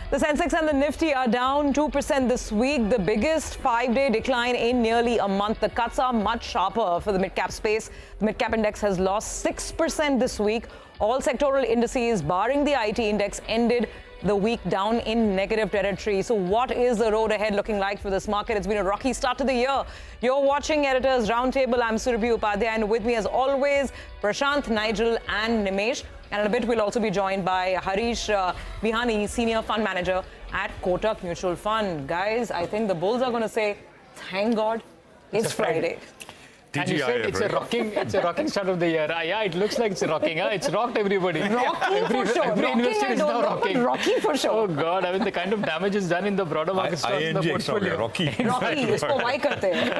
The Sensex and the Nifty are down 2% this week, the biggest 5-day decline in nearly a month. The cuts are much sharper for the mid-cap space. The Midcap Index has lost 6% this week. All sectoral indices, barring the IT index, ended the week down in negative territory. So what is the road ahead looking like for this market? It's been a rocky start to the year. You're watching Editors Roundtable. I'm Surabhi Upadhyay, and with me as always, Prashant, Nigel and Nimesh. And in a bit, we'll also be joined by Harish Bihani, Senior Fund Manager at Kotak Mutual Fund. Guys, I think the bulls are going to say, thank God, it's Friday. And you said it's a rocking start of the year. Yeah, it looks like it's rocking. It's rocked everybody. Rocking for sure. Every investor is now rocking. Rocking for sure. Oh God, I mean the kind of damage is done in the broader market stocks in the portfolio. Rocky, isko why karte hain?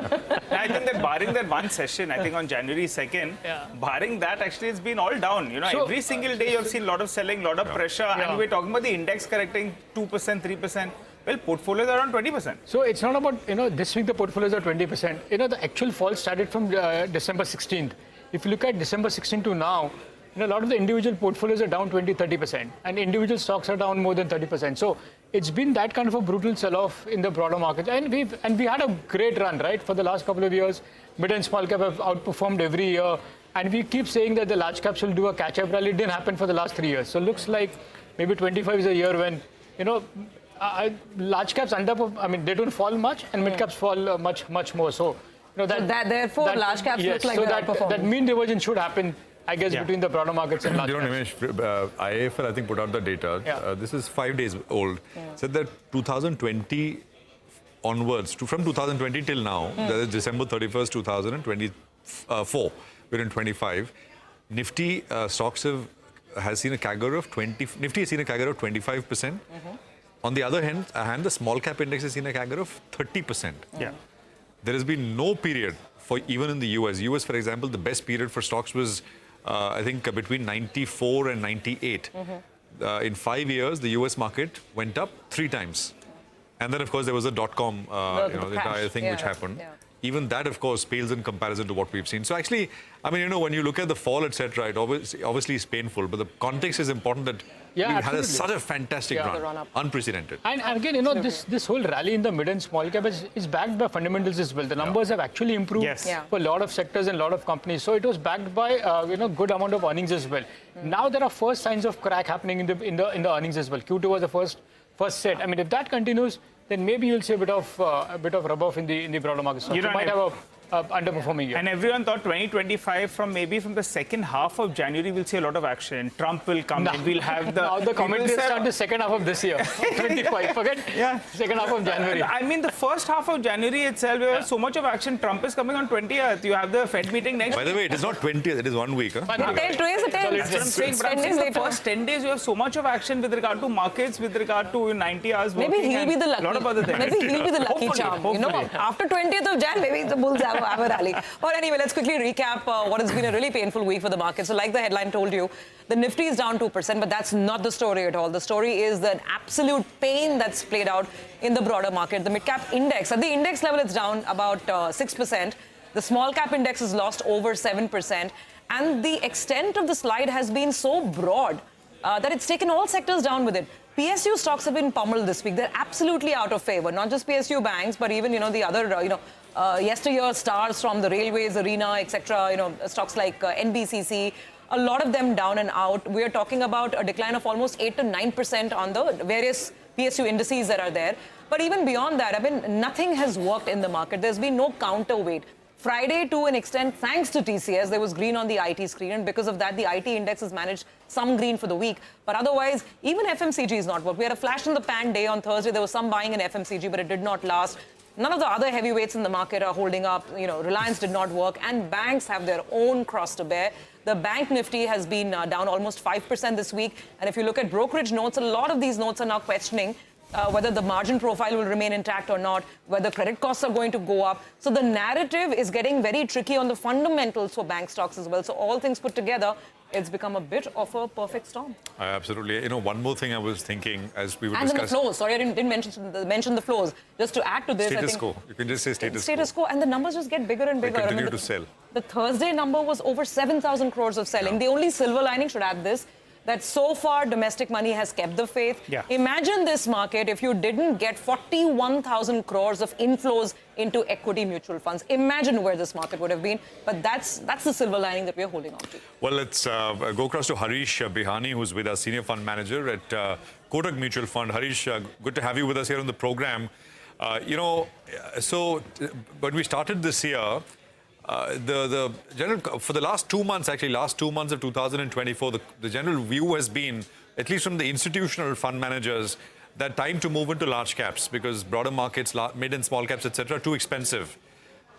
I think that barring that one session, I think on January 2nd, barring that, actually it's been all down. You know, so, every single day you've seen a lot of selling, a lot of pressure, and we're talking about the index correcting 2%, 3%. Well, portfolios are around 20%. So it's not about, this week the portfolios are 20%. The actual fall started from December 16th. If you look at December 16th to now, a lot of the individual portfolios are down 20-30%, and individual stocks are down more than 30%. So it's been that kind of a brutal sell-off in the broader market. And we had a great run, right? For the last couple of years, mid and small cap have outperformed every year. And we keep saying that the large caps will do a catch-up rally. It didn't happen for the last 3 years. So it looks like maybe 25 is a year when, large caps they don't fall much, and mid caps fall much more. So, therefore, large caps look like they're outperforming. That mean divergence should happen, I guess, between the broader markets and large caps. Nimesh, IIFL, I think, put out the data. This is 5 days old. Said that 2020 onwards, from 2020 till now, that is December 31st, 2024, we're in 25. Nifty stocks has seen a CAGR of Nifty has seen a CAGR of 25%. On the other hand, the small cap index has seen a CAGR of 30%. There has been no period for even in the US. US, for example, the best period for stocks was, I think, between 94 and 98. In 5 years, the US market went up 3 times. And then, of course, there was a dot-com, the entire thing which happened. Even that, of course, pales in comparison to what we've seen. So actually, when you look at the fall, etc., it obviously is painful. But the context is important that we've had such a fantastic run, unprecedented. And again, this whole rally in the mid and small cap is backed by fundamentals as well. The numbers have actually improved for a lot of sectors and a lot of companies. So it was backed by good amount of earnings as well. Now there are first signs of crack happening in the earnings as well. Q2 was the first set. If that continues, then maybe you'll see a bit of rub-off in the broader market. So you might have a underperforming year. And everyone thought 2025, from the second half of January, we'll see a lot of action. Trump will come in. We'll have the... Now the commentary start the second half of this year. 25, forget second half of January. The first half of January itself, there was so much of action. Trump is coming on 20th. You have the Fed meeting next. By the way, it is not 20th, it is 1 week. That's what I'm saying. But I'm saying the first 10 days, you have so much of action with regard to markets, with regard to 90 hours working. Maybe he'll be the lucky. A lot of other things. Maybe he'll be the lucky charm. After 20th of Jan, maybe the bulls have a rally. But anyway, let's quickly recap what has been a really painful week for the market. So like the headline told you, the Nifty is down 2%, but that's not the story at all. The story is the absolute pain that's played out in the broader market. The Midcap Index, at the index level, it's down about 6%. The small cap index has lost over 7%. And the extent of the slide has been so broad that it's taken all sectors down with it. PSU stocks have been pummeled this week. They're absolutely out of favor. Not just PSU banks, but even, the other, yesteryear stars from the railways arena, etc., stocks like NBCC, a lot of them down and out. We're talking about a decline of almost 8 to 9% on the various PSU indices that are there. But even beyond that, nothing has worked in the market. There's been no counterweight. Friday, to an extent, thanks to TCS, there was green on the IT screen, and because of that, the IT index has managed some green for the week. But otherwise, even FMCG is not worked. We had a flash in the pan day on Thursday. There was some buying in FMCG, but it did not last. None of the other heavyweights in the market are holding up. Reliance did not work, and banks have their own cross to bear. The bank Nifty has been down almost 5% this week. And if you look at brokerage notes, a lot of these notes are now questioning whether the margin profile will remain intact or not, whether credit costs are going to go up. So the narrative is getting very tricky on the fundamentals for bank stocks as well. So all things put together, it's become a bit of a perfect storm. Absolutely. One more thing I was thinking as we were discussing. And the flows. Sorry, I didn't mention the flows. Just to add to this, status quo. You can just say status quo. And the numbers just get bigger and bigger. They continue to sell. The Thursday number was over 7,000 crores of selling. The only silver lining, should add this, that so far domestic money has kept the faith. Yeah. Imagine this market if you didn't get 41,000 crores of inflows into equity mutual funds. Imagine where this market would have been. But that's the silver lining that we're holding on to. Well, let's go across to Harish Bihani, who's with us, Senior Fund Manager at Kotak Mutual Fund. Harish, good to have you with us here on the program. When we started this year, the general, for the last 2 months, actually last 2 months of 2024, the general view has been, at least from the institutional fund managers, that time to move into large caps because broader markets, mid and small caps, etc., are too expensive.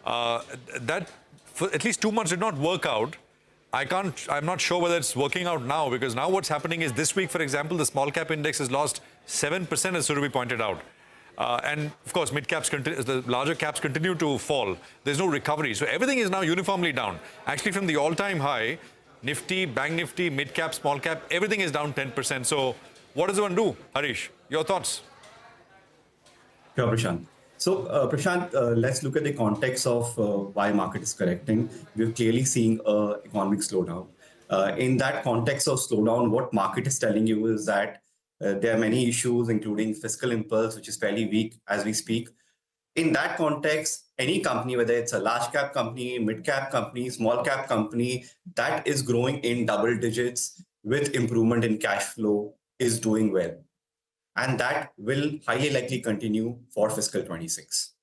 That for at least 2 months did not work out. I'm not sure whether it's working out now because now what's happening is this week, for example, the small cap index has lost 7%, as Surabhi pointed out. And of course, mid caps, the larger caps continue to fall. There's no recovery. So everything is now uniformly down. Actually, from the all-time high, Nifty, Bank Nifty, mid cap, small cap, everything is down 10%. So what does one do? Harish, your thoughts? Sure, Prashant. So, Prashant, let's look at the context of why market is correcting. We're clearly seeing an economic slowdown. In that context of slowdown, what market is telling you is that there are many issues, including fiscal impulse, which is fairly weak as we speak. In that context, any company, whether it's a large cap company, mid cap company, small cap company, that is growing in double digits with improvement in cash flow is doing well. And that will highly likely continue for fiscal 26.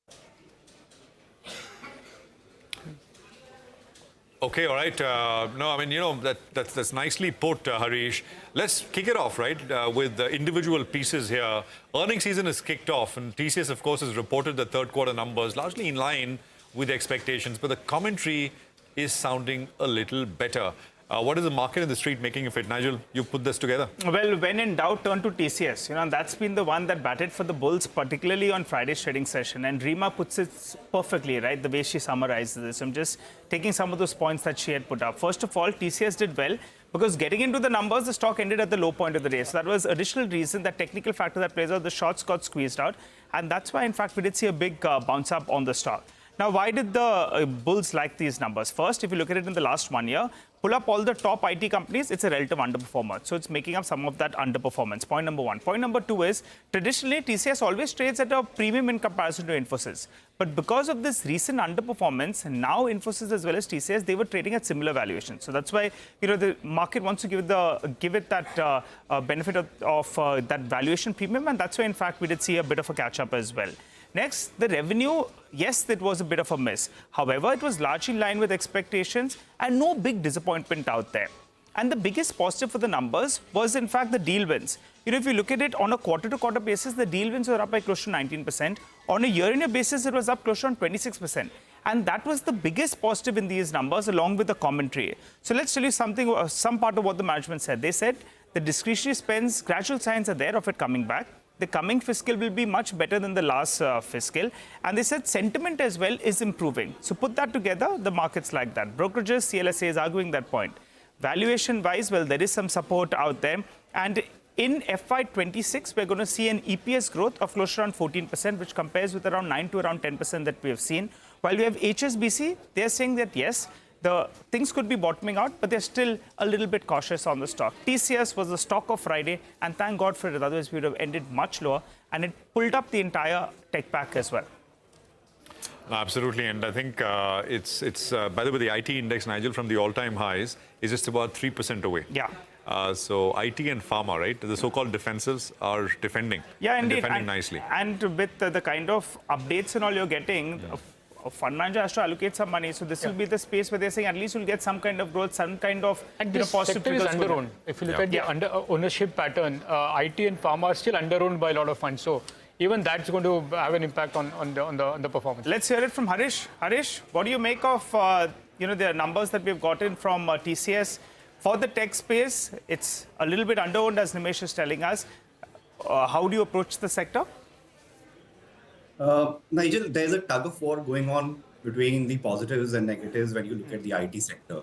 Okay, all right. No, I mean, that's nicely put, Harish. Let's kick it off, right, with the individual pieces here. Earnings season is kicked off, and TCS, of course, has reported the third quarter numbers, largely in line with expectations, but the commentary is sounding a little better. What is the market in the street making of it? Nigel, you put this together. Well, when in doubt, turn to TCS. And that's been the one that batted for the bulls, particularly on Friday's trading session. And Rima puts it perfectly, right, the way she summarizes this. I'm just taking some of those points that she had put up. First of all, TCS did well because getting into the numbers, the stock ended at the low point of the day. So that was additional reason, that technical factor that plays out, the shorts got squeezed out. And that's why, in fact, we did see a big bounce up on the stock. Now, why did the bulls like these numbers? First, if you look at it in the last 1 year, pull up all the top IT companies, it's a relative underperformer. So it's making up some of that underperformance. Point number one. Point number two is, traditionally, TCS always trades at a premium in comparison to Infosys. But because of this recent underperformance, now Infosys as well as TCS, they were trading at similar valuations. So that's why, the market wants to give it that benefit of that valuation premium. And that's why, in fact, we did see a bit of a catch-up as well. Next, the revenue, yes, it was a bit of a miss. However, it was largely in line with expectations and no big disappointment out there. And the biggest positive for the numbers was, in fact, the deal wins. If you look at it on a quarter-to-quarter basis, the deal wins were up by close to 19%. On a year-on-year basis, it was up close to 26%. And that was the biggest positive in these numbers, along with the commentary. So let's tell you something, some part of what the management said. They said the discretionary spends, gradual signs are there of it coming back. The coming fiscal will be much better than the last fiscal. And they said sentiment as well is improving. So put that together, the market's like that. Brokerages, CLSA is arguing that point. Valuation-wise, well, there is some support out there. And in FY26, we're going to see an EPS growth of close to around 14%, which compares with around 9 to around 10% that we have seen. While we have HSBC, they're saying that, yes, the things could be bottoming out, but they're still a little bit cautious on the stock. TCS was the stock of Friday, and thank God for it. Otherwise, we would have ended much lower, and it pulled up the entire tech pack as well. Absolutely, and I think it's by the way, the IT index, Nigel, from the all-time highs is just about 3% away. Yeah. So IT and pharma, right, the so-called defensives are defending. Yeah, indeed. Defending nicely. And with the kind of updates and all you're getting, a fund manager has to allocate some money. So this will be the space where they're saying at least you'll get some kind of growth, some kind of positive sector is under-owned. If you look at the ownership pattern, IT and pharma are still under-owned by a lot of funds. So even that's going to have an impact on the performance. Let's hear it from Harish. Harish, what do you make of the numbers that we've gotten from TCS for the tech space? It's a little bit under-owned, as Nimesh is telling us. How do you approach the sector? Nigel, there's a tug of war going on between the positives and negatives when you look at the IT sector.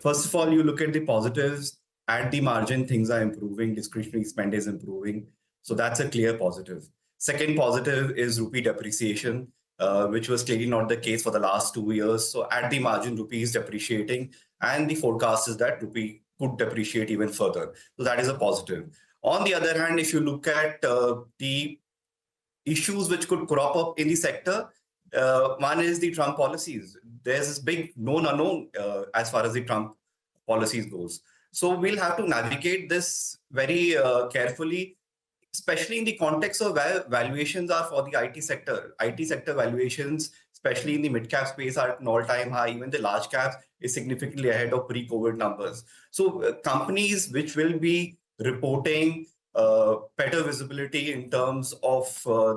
First of all, you look at the positives. At the margin, things are improving. Discretionary spend is improving. So that's a clear positive. Second positive is rupee depreciation, which was clearly not the case for the last 2 years. So at the margin, rupee is depreciating. And the forecast is that rupee could depreciate even further. So that is a positive. On the other hand, if you look at the issues which could crop up in the sector, one is the Trump policies. There's this big known unknown as far as the Trump policies goes. So we'll have to navigate this very carefully, especially in the context of where valuations are for the IT sector. IT sector valuations, especially in the mid-cap space, are at an all-time high. Even the large caps is significantly ahead of pre-COVID numbers. So companies which will be reporting better visibility in terms of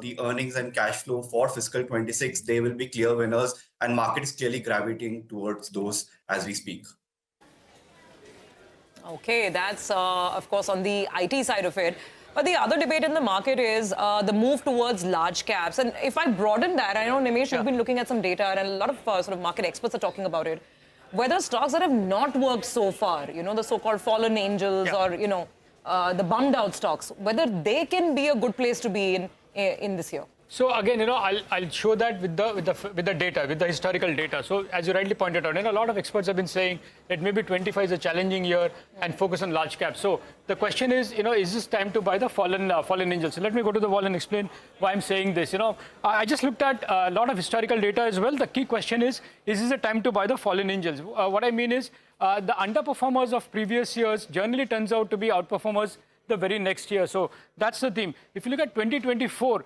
the earnings and cash flow for fiscal 26, they will be clear winners, and market is clearly gravitating towards those as we speak. Okay, that's of course on the IT side of it. But the other debate in the market is the move towards large caps. And if I broaden that, I know, Nimesh, you've been looking at some data, and a lot of sort of market experts are talking about it. Whether stocks that have not worked so far, you know, the so-called fallen angels or, you know, the bummed out stocks, whether they can be a good place to be in this year. So again, you know, I'll show that with the data, with the historical data. So as you rightly pointed out, you know, a lot of experts have been saying that maybe 25 is a challenging year and focus on large caps. So the question is, you know, is this time to buy the fallen angels? So let me go to the wall and explain why I'm saying this. You know, I just looked at a lot of historical data as well. The key question is this a time to buy the fallen angels? What I mean is the underperformers of previous years generally turns out to be outperformers the very next year. So that's the theme. If you look at 2024,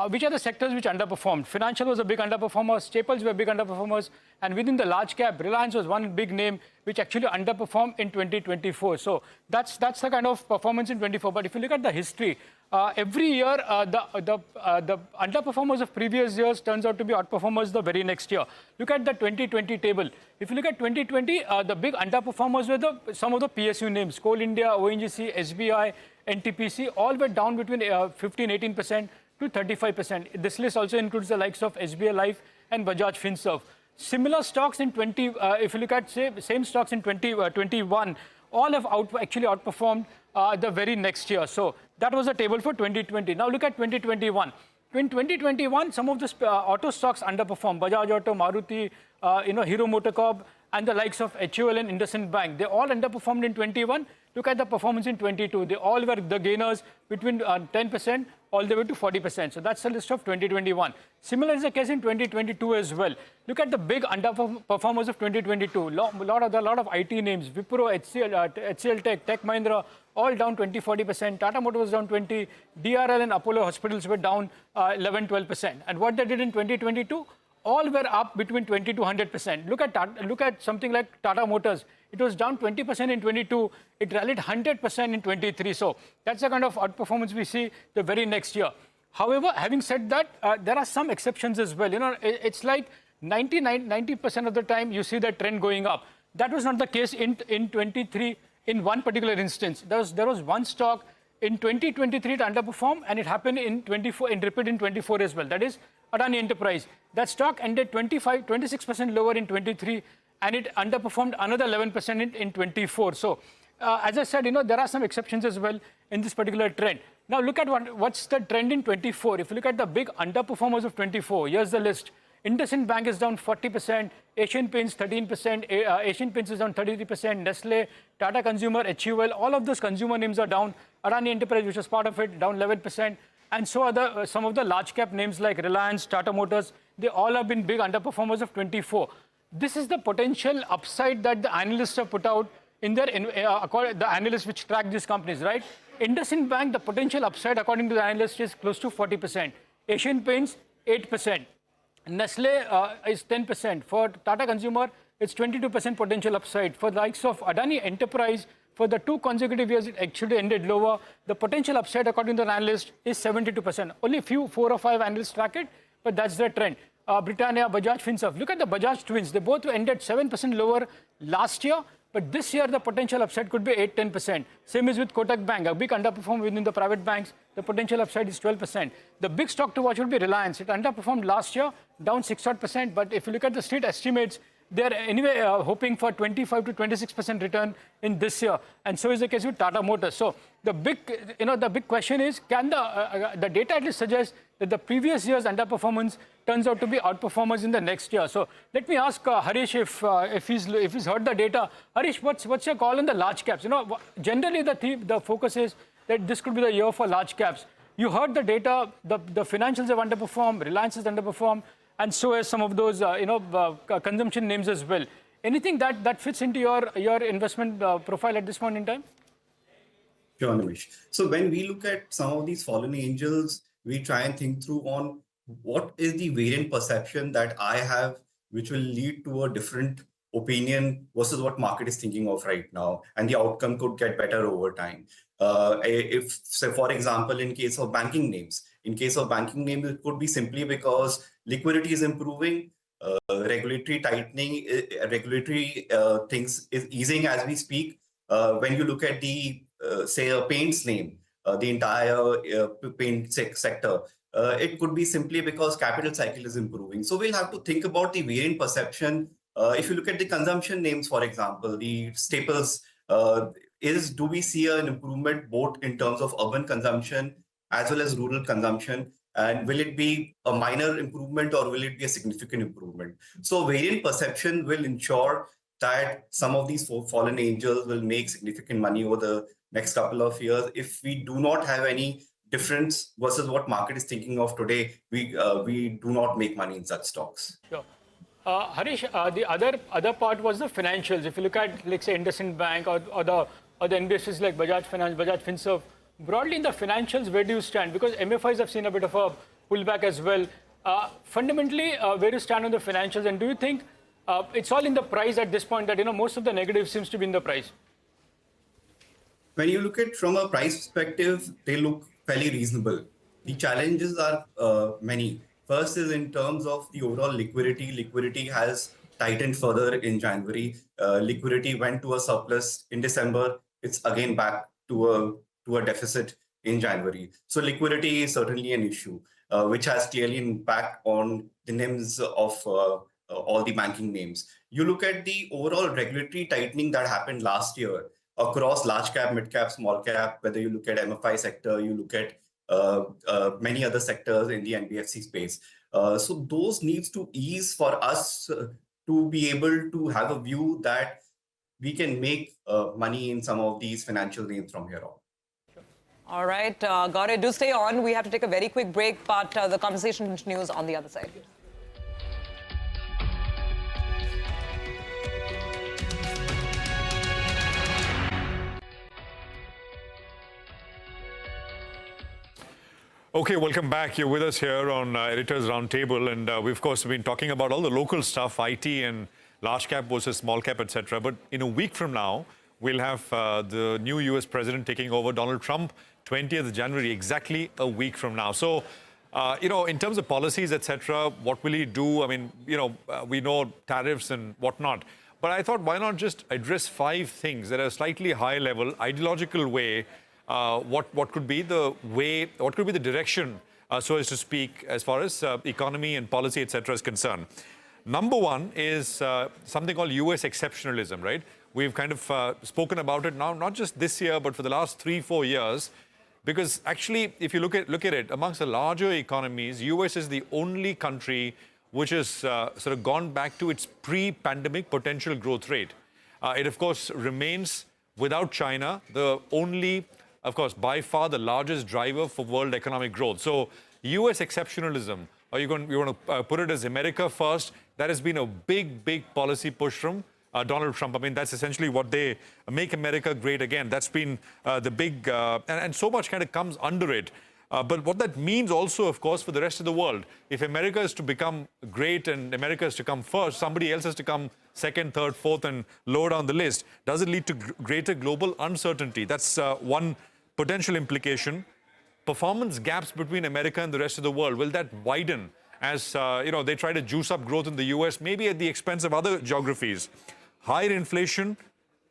which are the sectors which underperformed? Financial was a big underperformer, staples were big underperformers, and within the large cap, Reliance was one big name which actually underperformed in 2024. So that's the kind of performance in 24. But if you look at the history, every year the underperformers of previous years turns out to be outperformers the very next year. Look at the 2020 table. If you look at 2020, the big underperformers were some of the PSU names: Coal India, ONGC, SBI, NTPC, all were down between 15-18%. To 35%. This list also includes the likes of SBI Life and Bajaj Finserv. Similar stocks in if you look at same stocks in 2021, all have actually outperformed the very next year. So that was the table for 2020. Now look at 2021. In 2021, some of the auto stocks underperformed. Bajaj Auto, Maruti, Hero MotoCorp, and the likes of HUL and IndusInd Bank. They all underperformed in 21. Look at the performance in 22. They all were the gainers between 10% all the way to 40%. So that's the list of 2021. Similar is the case in 2022 as well. Look at the big underperformers of 2022. Lot of IT names: Wipro, HCL Tech, Tech Mahindra, all down 20-40%. Tata Motors was down 20%. DRL and Apollo Hospitals were down 11-12%. And what they did in 2022? All were up between 20 to 100%. Look at something like Tata Motors. It was down 20% in 22. It rallied 100% in 23. So that's the kind of outperformance we see the very next year. However, having said that, there are some exceptions as well. You know, it's like 90% of the time you see that trend going up. That was not the case in 23 in one particular instance. There was one stock in 2023 to underperform, and it happened in 24, in repeat in 24 as well. That is Adani Enterprise. That stock ended 26% lower in 23, and it underperformed another 11% in 24. So, as I said, you know, there are some exceptions as well in this particular trend. Now, look at what's the trend in 24. If you look at the big underperformers of 24, here's the list. IndusInd Bank is down 40%, Asian Paints 13%, Asian Paints is down 33%, Nestle, Tata Consumer, HUL, all of those consumer names are down. Adani Enterprise, which was part of it, down 11%. And so are some of the large cap names like Reliance, Tata Motors. They all have been big underperformers of 24. This is the potential upside that the analysts have put out in their, the analysts which track these companies, right? IndusInd Bank, the potential upside according to the analysts is close to 40%. Asian Paints, 8%. Nestle is 10%. For Tata Consumer, it's 22% potential upside. For the likes of Adani Enterprise, for the 2 consecutive years, it actually ended lower. The potential upside, according to the analyst, is 72%. Only 4 or 5 analysts track it, but that's the trend. Britannia, Bajaj Finserv. Look at the Bajaj twins. They both ended 7% lower last year, but this year the potential upside could be 8-10%. Same is with Kotak Bank, a big underperform within the private banks. The potential upside is 12%. The big stock to watch would be Reliance. It underperformed last year, down 6%. But if you look at the street estimates, they're anyway hoping for 25 to 26% return in this year, and so is the case with Tata Motors. So the big question is, can the data at least suggest that the previous year's underperformance turns out to be outperformers in the next year. So let me ask Harish if he's heard the data. Harish, what's your call on the large caps? Generally the focus is that this could be the year for large caps. You heard the data, the financials have underperformed, Reliance has underperformed, and so has some of those consumption names as well. Anything that fits into your investment profile at this point in time? Sure, Nimish. So when we look at some of these fallen angels, we try and think through on what is the variant perception that I have, which will lead to a different opinion versus what market is thinking of right now, and the outcome could get better over time. If, say, for example, in case of banking names, it could be simply because liquidity is improving, regulatory tightening, regulatory things is easing as we speak. When you look at the, say, a paints name, the entire paint sector, it could be simply because capital cycle is improving. So we'll have to think about the variant perception. If you look at the consumption names, for example, the staples, do we see an improvement both in terms of urban consumption as well as rural consumption? And will it be a minor improvement or will it be a significant improvement? So variant perception will ensure that some of these fallen angels will make significant money over the next couple of years. If we do not have any difference versus what market is thinking of today, we do not make money in such stocks. Sure. Harish, the other part was the financials. If you look at, like, say, IndusInd Bank or the NBFCs like Bajaj Finance, Bajaj Finserv, broadly in the financials, where do you stand? Because MFIs have seen a bit of a pullback as well. Fundamentally, where do you stand on the financials? And do you think it's all in the price at this point that, most of the negative seems to be in the price? When you look at from a price perspective, they look fairly reasonable. The challenges are many. First is in terms of the overall liquidity. Liquidity has tightened further in January. Liquidity went to a surplus in December. It's again back to a deficit in January. So liquidity is certainly an issue, which has clearly an impact on the NIMs of all the banking names. You look at the overall regulatory tightening that happened last year across large cap, mid cap, small cap, whether you look at MFI sector, you look at many other sectors in the NBFC space. So those needs to ease for us to be able to have a view that we can make money in some of these financial names from here on. All right, got it. Do stay on. We have to take a very quick break, but the conversation continues on the other side. Okay, welcome back. You're with us here on Editors Roundtable, and we've, of course, been talking about all the local stuff, IT and large cap versus small cap, etc. But in a week from now, we'll have the new US president taking over, Donald Trump, 20th January, exactly a week from now. So, in terms of policies, etc., what will he do? I mean, we know tariffs and whatnot. But I thought, why not just address 5 things at a slightly high level, ideological way, what could be the way, what could be the direction, so as to speak, as far as economy and policy, etc., is concerned. Number one is something called US exceptionalism, right? We've kind of spoken about it now, not just this year, but for the last 3-4 years. Because actually, if you look at it, amongst the larger economies, US is the only country which has sort of gone back to its pre-pandemic potential growth rate. It, of course, remains, without China, the only, of course, by far the largest driver for world economic growth. So US exceptionalism, or you want to put it as America first, that has been a big policy push from Donald Trump. I mean, that's essentially what they make America great again. That's been the big, and so much kind of comes under it. But what that means also, of course, for the rest of the world, if America is to become great and America is to come first, somebody else has to come second, third, fourth, and lower down the list. Does it lead to greater global uncertainty? That's one potential implication. Performance gaps between America and the rest of the world, will that widen as they try to juice up growth in the US, maybe at the expense of other geographies? Higher inflation,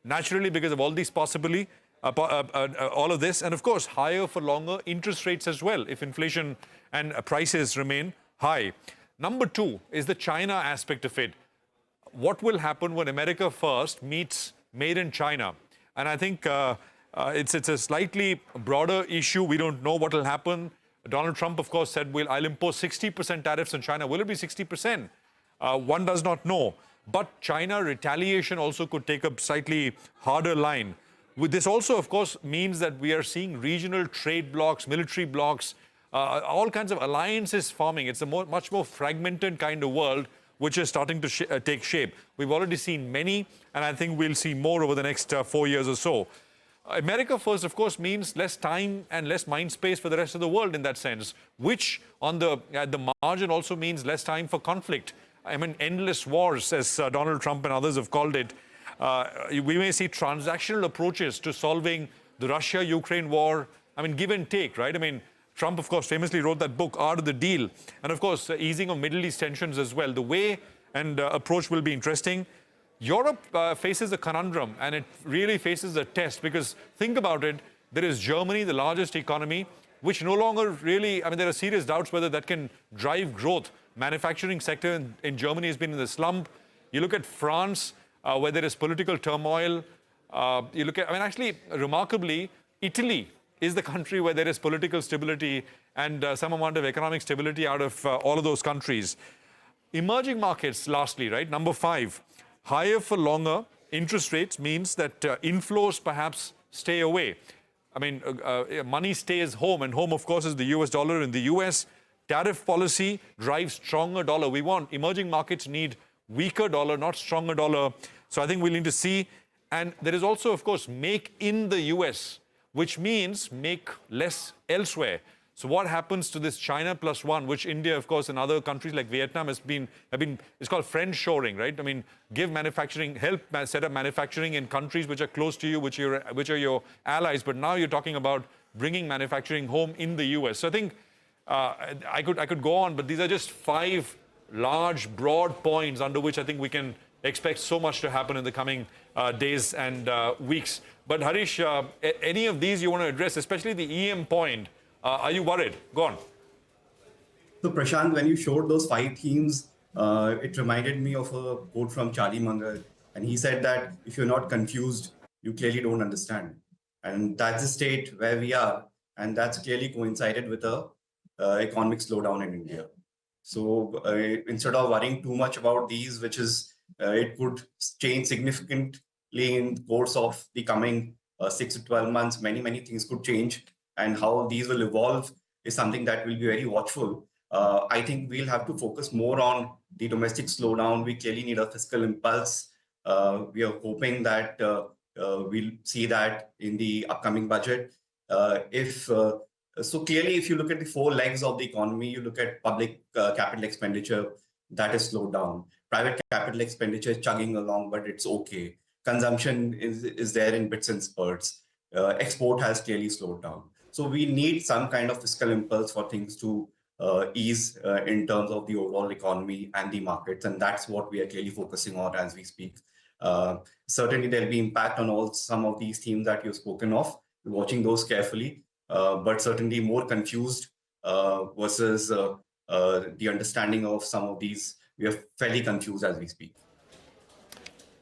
naturally, because of all these possibly, all of this, and of course, higher for longer interest rates as well, if inflation and prices remain high. Number 2 is the China aspect of it. What will happen when America first meets made in China? And I think it's a slightly broader issue. We don't know what will happen. Donald Trump, of course, said, I'll impose 60% tariffs on China. Will it be 60%? One does not know. But China retaliation also could take a slightly harder line. With this also, of course, means that we are seeing regional trade blocs, military blocs, all kinds of alliances forming. It's a much more fragmented kind of world which is starting to take shape. We've already seen many, and I think we'll see more over the next 4 years or so. America first, of course, means less time and less mind space for the rest of the world in that sense, which at the margin also means less time for conflict. I mean, endless wars, as Donald Trump and others have called it. We may see transactional approaches to solving the Russia-Ukraine war. I mean, give and take, right? I mean, Trump, of course, famously wrote that book, Art of the Deal. And, of course, easing of Middle East tensions as well. The way and approach will be interesting. Europe faces a conundrum, and it really faces a test, because think about it, there is Germany, the largest economy, which no longer really, I mean, there are serious doubts whether that can drive growth. Manufacturing sector in Germany has been in the slump. You look at France, where there is political turmoil. You look at, I mean, actually, remarkably, Italy is the country where there is political stability and some amount of economic stability out of all of those countries. Emerging markets, lastly, right? Number 5, higher for longer interest rates means that inflows perhaps stay away. I mean, money stays home, and home, of course, is the US dollar in the US. Tariff policy drives stronger dollar. We want emerging markets need weaker dollar, not stronger dollar. So I think we'll need to see. And there is also, of course, make in the US, which means make less elsewhere. So what happens to this China plus one, which India, of course, and other countries like Vietnam have been, it's called friend shoring, right? I mean, give manufacturing, help set up manufacturing in countries which are close to you, which are your allies. But now you're talking about bringing manufacturing home in the US. So I think I could go on, but these are just 5 large, broad points under which I think we can expect so much to happen in the coming days and weeks. But Harish, any of these you want to address, especially the EM point? Are you worried? Go on. So Prashant, when you showed those 5 themes, it reminded me of a quote from Charlie Munger. And he said that if you're not confused, you clearly don't understand. And that's the state where we are. And that's clearly coincided with a economic slowdown in India. So instead of worrying too much about these, which is, it could change significantly in the course of the coming 6 to 12 months, many things could change. And how these will evolve is something that we'll be very watchful. I think we'll have to focus more on the domestic slowdown. We clearly need a fiscal impulse. We are hoping that we'll see that in the upcoming budget. So clearly, if you look at the 4 legs of the economy, you look at public capital expenditure, that is slowed down. Private capital expenditure is chugging along, but it's okay. Consumption is there in bits and spurts. Export has clearly slowed down. So we need some kind of fiscal impulse for things to ease in terms of the overall economy and the markets. And that's what we are clearly focusing on as we speak. Certainly, there'll be impact on some of these themes that you've spoken of. We're watching those carefully, but certainly more confused versus the understanding of some of these. We are fairly confused as we speak.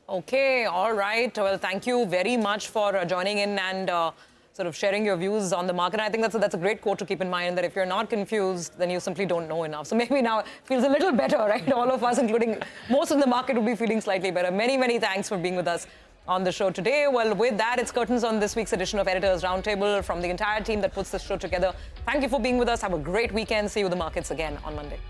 Okay, all right. Well, thank you very much for joining in and sort of sharing your views on the market. And I think that's a great quote to keep in mind, that if you're not confused, then you simply don't know enough. So maybe now it feels a little better, right? All of us, including most of the market, will be feeling slightly better. Many thanks for being with us on the show today. Well, with that, it's curtains on this week's edition of Editors Roundtable from the entire team that puts this show together. Thank you for being with us. Have a great weekend. See you with the markets again on Monday.